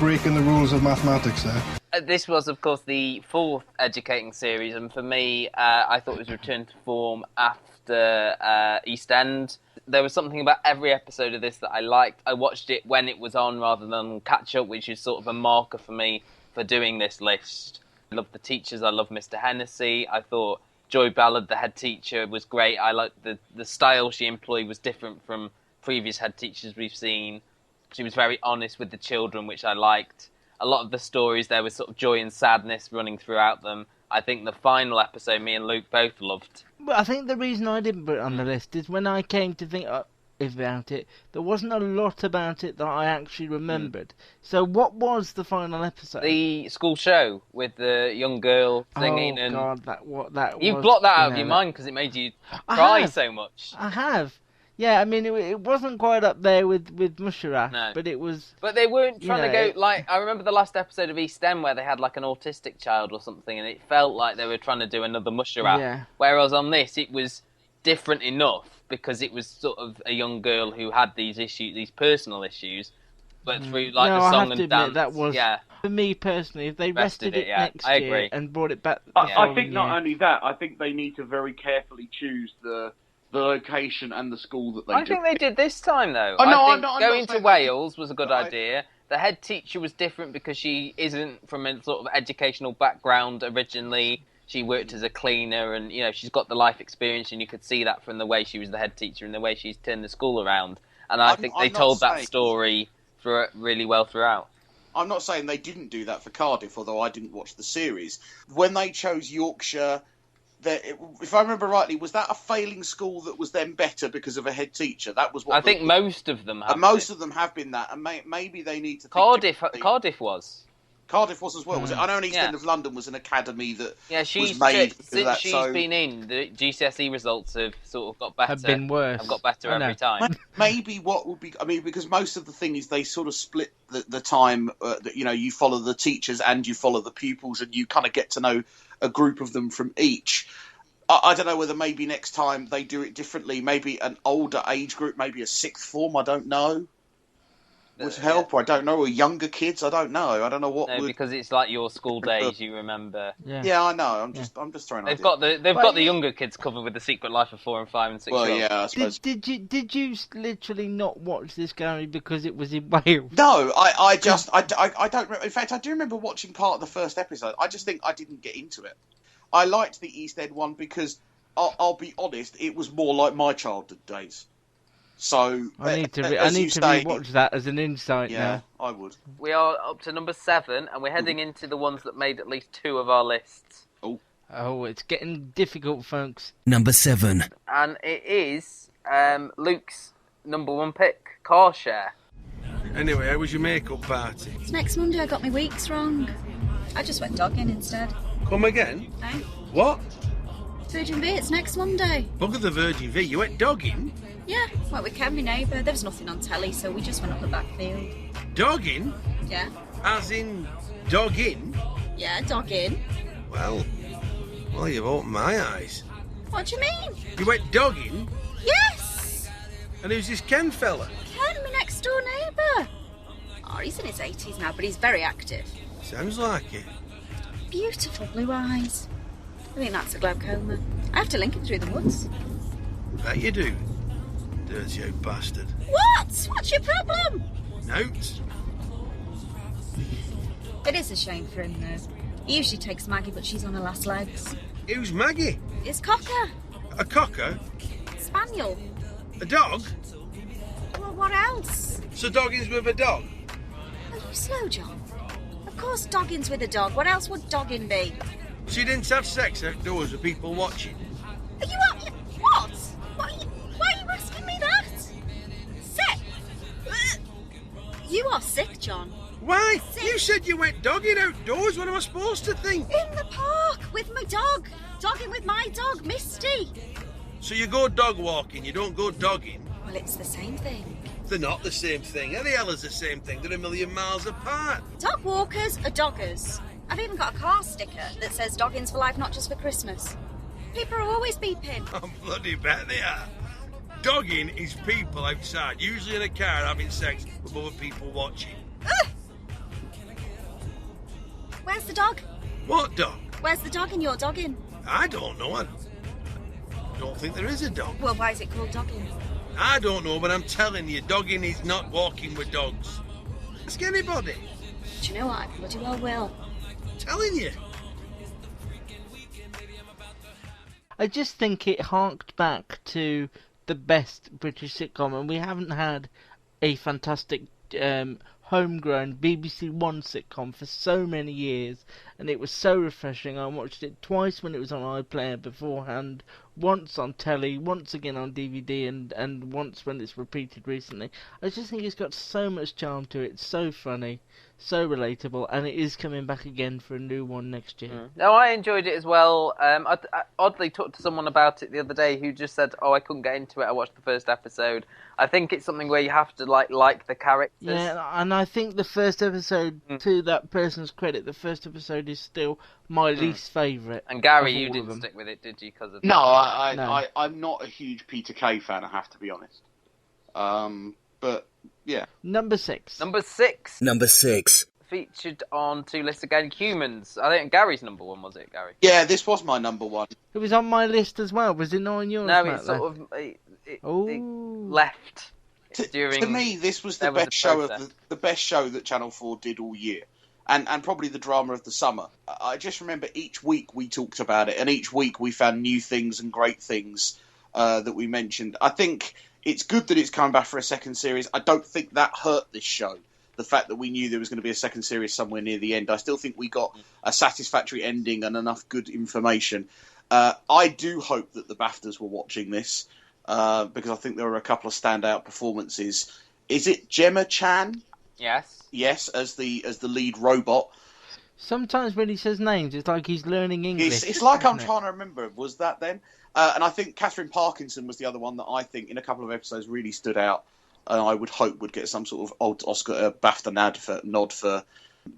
breaking the rules of mathematics there. This was, of course, the fourth educating series, and for me, I thought it was returned to form after EastEnd. There was something about every episode of this that I liked. I watched it when it was on rather than catch up, which is sort of a marker for me for doing this list. I love the teachers. I love Mr. Hennessy. I thought Joy Ballard, the head teacher, was great. I liked the style she employed was different from previous head teachers we've seen. She was very honest with the children, which I liked. A lot of the stories, there was sort of joy and sadness running throughout them. I think the final episode, me and Luke both loved. But I think the reason I didn't put it on the list is when I came to think about it, there wasn't a lot about it that I actually remembered. So what was the final episode? The school show with the young girl singing. Oh, God, that you blocked that out of your mind because it made you cry so much. I have. Yeah, I mean, it wasn't quite up there with Musharraf, no. But it was... But they weren't trying to go, like, I remember the last episode of EastEnd where they had, like, an autistic child or something, and it felt like they were trying to do another Musharraf. Yeah. Whereas on this, it was different enough, because it was sort of a young girl who had these issues, these personal issues, but through, like, the song and dance. That was, for me personally, if they rested it next year and brought it back... I think not only that, I think they need to very carefully choose the location and the school that they I think they did this time, though. I'm going to Wales was a good idea. The head teacher was different because she isn't from a sort of educational background originally. She worked as a cleaner and, you know, she's got the life experience, and you could see that from the way she was the head teacher and the way she's turned the school around. And I think they told that story really well throughout. I'm not saying they didn't do that for Cardiff, although I didn't watch the series. When they chose Yorkshire... if I remember rightly, was that a failing school that was then better because of a head teacher? That was what I think most of them have. Most of them have been that, and maybe they need to. Cardiff was. Cardiff was as well. Was it? I know East End of London was an academy that she's was made since she's been in. The GCSE results have sort of got better. Have been worse. Have got better every time. Maybe what would be? I mean, because most of the thing is they sort of split the time. That you follow the teachers and you follow the pupils, and you kind of get to know a group of them from each. I don't know whether maybe next time they do it differently. Maybe an older age group, maybe a sixth form. I don't know. Would help. Or I don't know. Or younger kids. I don't know. I don't know what. No, because it's like your school days. You remember. Yeah, I know. I'm just throwing. They've got the younger kids covered with the Secret Life of 4 and 5 and 6. Well, yeah, I suppose. Did you literally not watch this, Gary, because it was in Wales? No, I don't remember. In fact, I do remember watching part of the first episode. I just think I didn't get into it. I liked the East End one because I'll be honest, it was more like my childhood days. So I need to rewatch that as an insight now. Yeah, I would. We are up to number 7, and we're heading into the ones that made at least 2 of our lists. Oh, it's getting difficult, folks. Number 7. And it is Luke's number 1 pick, Car Share. Anyway, how was your makeup party? It's next Monday. I got my weeks wrong. I just went dogging instead. Come again? Eh? What? Virgin V, it's next Monday. Bugger the Virgin V, you went dogging? Yeah, went with Ken, my neighbour. There was nothing on telly, so we just went up the backfield. Dogging? Yeah. As in dogging? Yeah, dogging. Well, you've opened my eyes. What do you mean? You went dogging? Yes! And who's this Ken fella? Ken, my next door neighbour. Oh, he's in his 80s now, but he's very active. Sounds like it. Beautiful blue eyes. I think that's a glaucoma. I have to link him through the woods. Bet you do. Dirty old bastard. What? What's your problem? Notes? It is a shame for him, though. He usually takes Maggie, but she's on her last legs. Who's Maggie? It's Cocker. A cocker? Spaniel. A dog? Well, what else? So dogging's with a dog? Are you slow, John? Of course dogging's with a dog. What else would dogging be? So you didn't have sex outdoors with people watching? Are you up? What? Why are you asking me that? Sick? You are sick, John. Why? Sick. You said you went dogging outdoors. What am I supposed to think? In the park with my dog. Dogging with my dog, Misty. So you go dog walking, you don't go dogging? Well, it's the same thing. They're not the same thing. How the hell is the same thing? They're a million miles apart. Dog walkers are doggers. I've even got a car sticker that says doggins for life, not just for Christmas. People are always beeping. I bloody bet they are. Dogging is people outside, usually in a car, having sex with other people watching. Where's the dog? What dog? Where's the dog in your dogging? I don't know. I don't think there is a dog. Well, why is it called dogging? I don't know, but I'm telling you, dogging is not walking with dogs. Ask anybody. Do you know what? I bloody well will. Telling you. I just think it harked back to the best British sitcom, and we haven't had a fantastic homegrown BBC One sitcom for so many years, and it was so refreshing. I watched it twice when it was on iPlayer beforehand, once on telly, once again on DVD, and once when it's repeated recently. I just think it's got so much charm to it. It's so funny, so relatable, and it is coming back again for a new one next year. No, I enjoyed it as well. I oddly talked to someone about it the other day who just said, "Oh, I couldn't get into it. I watched the first episode." I think it's something where you have to like the characters. Yeah, and I think the first episode, to that person's credit, the first episode is still my least favourite. And Gary, of you all didn't of them. stick with it, did you? Because of No, No. I'm not a huge Peter Kay fan, I have to be honest. But, yeah. Number 6. Number 6. Number 6. Featured on 2 lists again, Humans. I think Gary's number 1, was it, Gary? Yeah, this was my number 1. It was on my list as well. Was it not on yours? No, Matt, it's sort though? of it Ooh. left during. To me, this was the there was best a show of process. the best show that Channel 4 did all year. And probably the drama of the summer. I just remember each week we talked about it, and each week we found new things and great things that we mentioned. I think it's good that it's coming back for a second series. I don't think that hurt this show, the fact that we knew there was going to be a second series somewhere near the end. I still think we got a satisfactory ending and enough good information. I do hope that the BAFTAs were watching this, because I think there were a couple of standout performances. Is it Gemma Chan? Yes. Yes, as the lead robot. Sometimes when he says names, it's like he's learning English. It's like I'm isn't it? trying to remember. Was that then? And I think Catherine Parkinson was the other one that I think in a couple of episodes really stood out, and I would hope would get some sort of old Oscar BAFTA nod for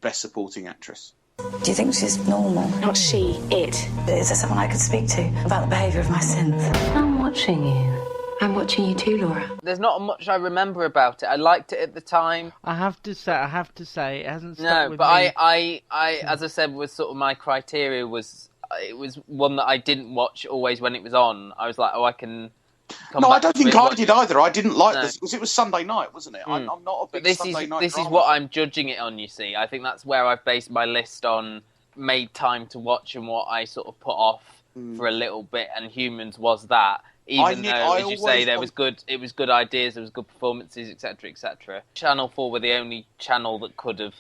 Best Supporting Actress. Do you think she's normal? Not she, it. Is there someone I could speak to about the behaviour of my synth? I'm watching you. I'm watching you too, Laura. There's not much I remember about it. I liked it at the time. I have to say, it hasn't stuck No, with but me. I, as I said, was sort of my criteria was it was one that I didn't watch always when it was on. I was like, oh, I can. Come No, back I don't to think it, I watch did it. either. I didn't like No. this because it was Sunday night, wasn't it? I'm not a But big this Sunday is night this is drama what fan. I'm judging it on. You see, I think that's where I've based my list on. Made time to watch and what I sort of put off for a little bit, and Humans was that. Even though, as you say, it was good ideas, there was good performances, etc., etc. Channel 4 were the only channel that could have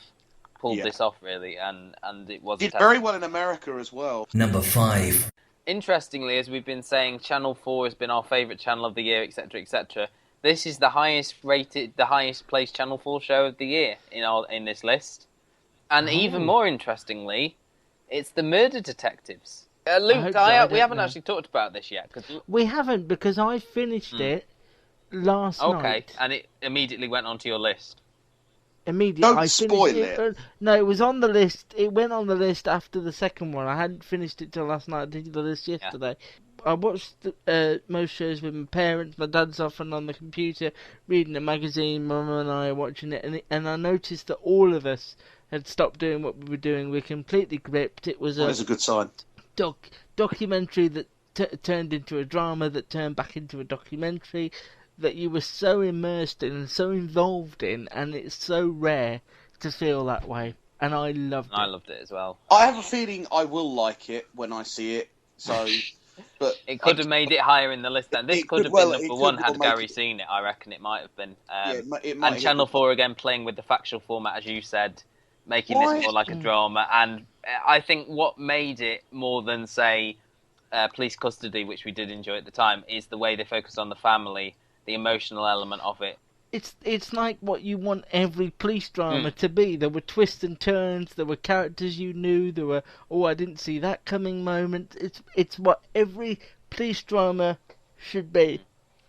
pulled this off, really, and it wasn't. Did very well in America as well. Number 5. Interestingly, as we've been saying, Channel 4 has been our favourite channel of the year, etc., etc. This is the highest rated, the highest placed Channel 4 show of the year in this list. And even more interestingly, it's the Murder Detectives. Luke, we haven't actually talked about this yet. We haven't, because I finished it last night. Okay, and it immediately went onto your list. Immediately, Don't I finished spoil it. No, it was on the list. It went on the list after the second one. I hadn't finished it till last night. I did the list yesterday. I watched most shows with my parents. My dad's often on the computer reading a magazine. Mum and I are watching it, and I noticed that all of us had stopped doing what we were doing. We're completely gripped. It was That's a good sign. documentary that turned into a drama that turned back into a documentary that you were so immersed in and so involved in, and it's so rare to feel that way, and I loved it. I loved it as well. I have a feeling I will like it when I see it. So, but It could have made it higher in the list then. This It could could have well- been it number could one well had make Gary it. seen it. I reckon it might have been. it might And hit Channel the- 4 again playing with the factual format, as you said, making Why- this more like a drama. And I think what made it more than, say, Police Custody, which we did enjoy at the time, is the way they focused on the family, the emotional element of it. It's like what you want every police drama to be. There were twists and turns. There were characters you knew. There were I didn't see that coming moment. It's what every police drama should be.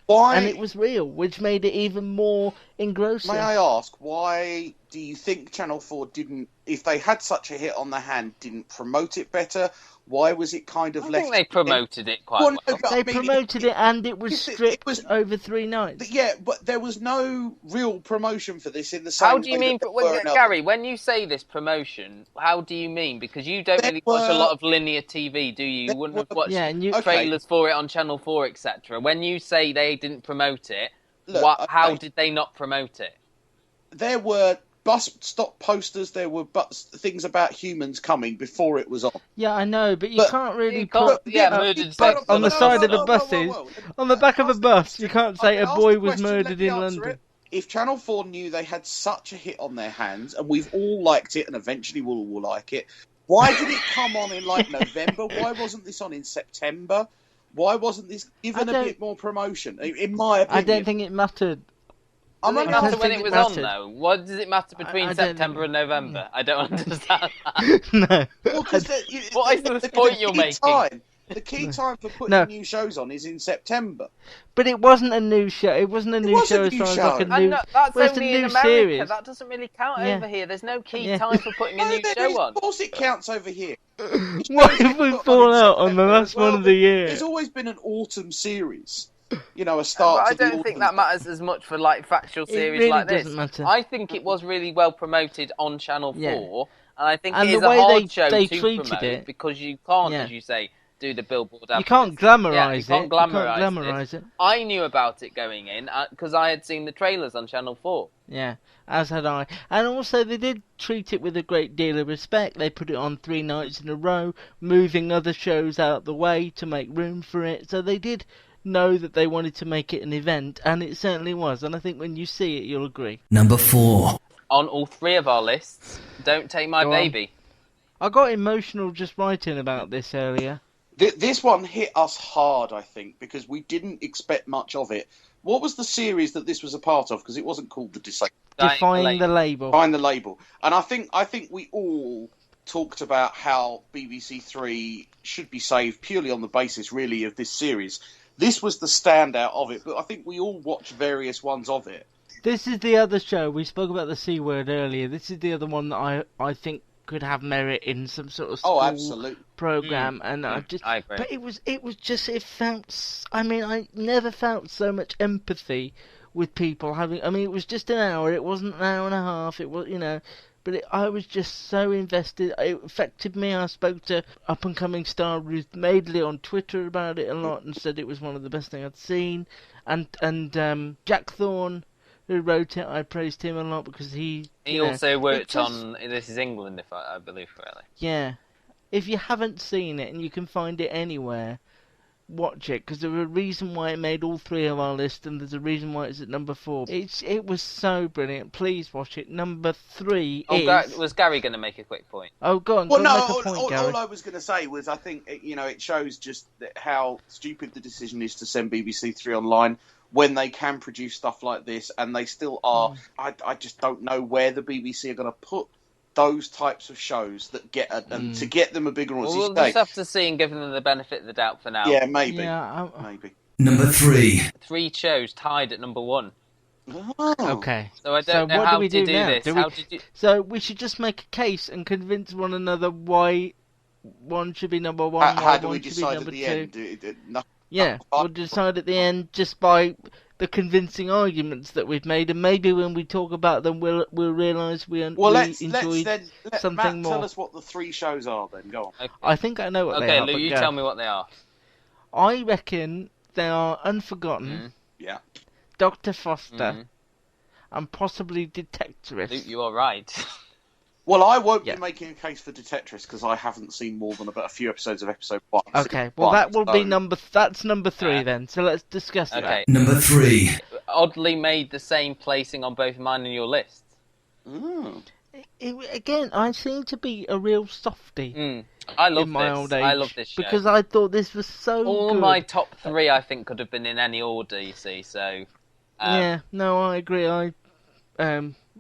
Why? And it was real, which made it even more engrossing. May I ask, why do you think Channel 4 didn't, if they had such a hit on the hand, didn't promote it better? Why was it kind of I left... think they promoted it quite Well, well. no, but They I mean, promoted it, and it was stripped over 3 nights. Yeah, but there was no real promotion for this in the same How do you way mean, that there were in other- Gary, when you say this promotion, how do you mean? Because you don't really watch a lot of linear TV, do you? You wouldn't have watched trailers for it on Channel 4, etc. When you say they didn't promote it, how did they not promote it? There were bus stop posters, there were things about humans coming before it was on. Yeah, I know, but you can't really put murdered but on the side of the buses, on the back of a bus, you can't say a boy was murdered in London. If Channel 4 knew they had such a hit on their hands, and we've all liked it, and eventually we'll all like it, why did it come on in like November? Why wasn't this on in September? Why wasn't this given a bit more promotion? In my opinion, I don't think it mattered. Does it matter when it was on, though? What does it matter between September and November? I don't understand that. No. Well, what is the point you're making? The key time for putting new shows on is in September. But it wasn't a new show. It wasn't a new show as far as like a new. That's it's only a in new America. series. That doesn't really count over here. There's no key time for putting a new show on. Of course it counts over here. Why have we fallen out on the last one of the year? There's always been an autumn series. You know, a start. I don't think that matters as much for like factual series really like this. Doesn't matter. I think it was really well promoted on Channel 4, and I think and it is the way a hard show they to treated promote it, because you can't, as you say, do the billboard. You can't glamorise you can't glamorise it. I knew about it going in because I had seen the trailers on Channel 4. Yeah, as had I. And also they did treat it with a great deal of respect. They put it on 3 nights in a row, moving other shows out the way to make room for it. So they did know that they wanted to make it an event, and it certainly was. And I think when you see it, you'll agree. Number 4. On all 3 of our lists, Don't Take My Baby. I got emotional just writing about this earlier. This one hit us hard, I think, because we didn't expect much of it. What was the series that this was a part of? Because it wasn't called The Defying the Label. Defying the Label. And I think we all talked about how BBC 3 should be saved purely on the basis, really, of this series. This was the standout of it, but I think we all watched various ones of it. This is the other show. We spoke about the C word earlier. This is the other one that I think could have merit in some sort of school program, and I agree. But it felt. I mean, I never felt so much empathy with people having. I mean, it was just an hour. It wasn't an hour and a half. It was, but I was just so invested. It affected me. I spoke to up and coming star Ruth Madeley on Twitter about it a lot, and said it was one of the best things I'd seen. And Jack Thorne, who wrote it, I praised him a lot because he also worked on This Is England, if I believe correctly. Yeah. If you haven't seen it and you can find it anywhere, watch it, because there's a reason why it made all 3 of our list, and there's a reason why it's at number 4. It was so brilliant. Please watch it. Number 3 is... Was Gary going to make a quick point? Oh, go on. Well, no, make a point, Gary. all I was going to say was I think, it shows just how stupid the decision is to send BBC 3 online when they can produce stuff like this, and they still are. I just don't know where the BBC are going to put those types of shows that get and to get them a bigger audience. We'll just have to see and give them the benefit of the doubt for now. Yeah, maybe. Maybe. Number 3. 3 shows tied at number 1. Oh. Okay. So I don't know how to do this. So we should just make a case and convince one another why one should be number 1, how do we decide at the end? We'll decide at the end just by the convincing arguments that we've made, and maybe when we talk about them, we'll realise we enjoyed something Matt, more. Tell us what the 3 shows are, then. Go on. Okay. I think I know what they are. Okay, Lou, you tell me what they are. I reckon they are Unforgotten. Yeah. Dr. Foster. And possibly Detectorist. Luke, you are right. Well, I won't be making a case for Detectorist because I haven't seen more than about a few episodes of episode 1. Okay, well that will be that's number 3 then, so let's discuss that. Number 3. Oddly made the same placing on both mine and your lists. Again, I seem to be a real softie. I love in my this. old age I love this show. because I thought this was so All good. my top 3, I think, could have been in any order, you see, so... I agree. I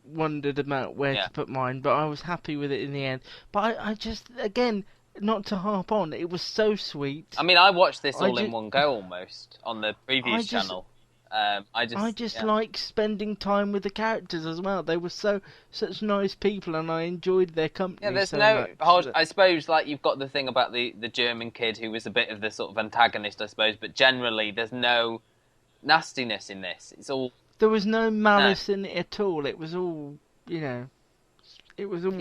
wondered about where to put mine, but I was happy with it in the end. But I just, again, not to harp on, it was so sweet. I mean, I watched this all in one go, almost, on the previous channel. I just like spending time with the characters as well. They were such nice people, and I enjoyed their company. Yeah, there's so no. much I suppose like you've got the thing about the German kid who was a bit of the sort of antagonist, I suppose. But generally, there's no nastiness in this. It's all. There was no malice in it at all. It was all, it was all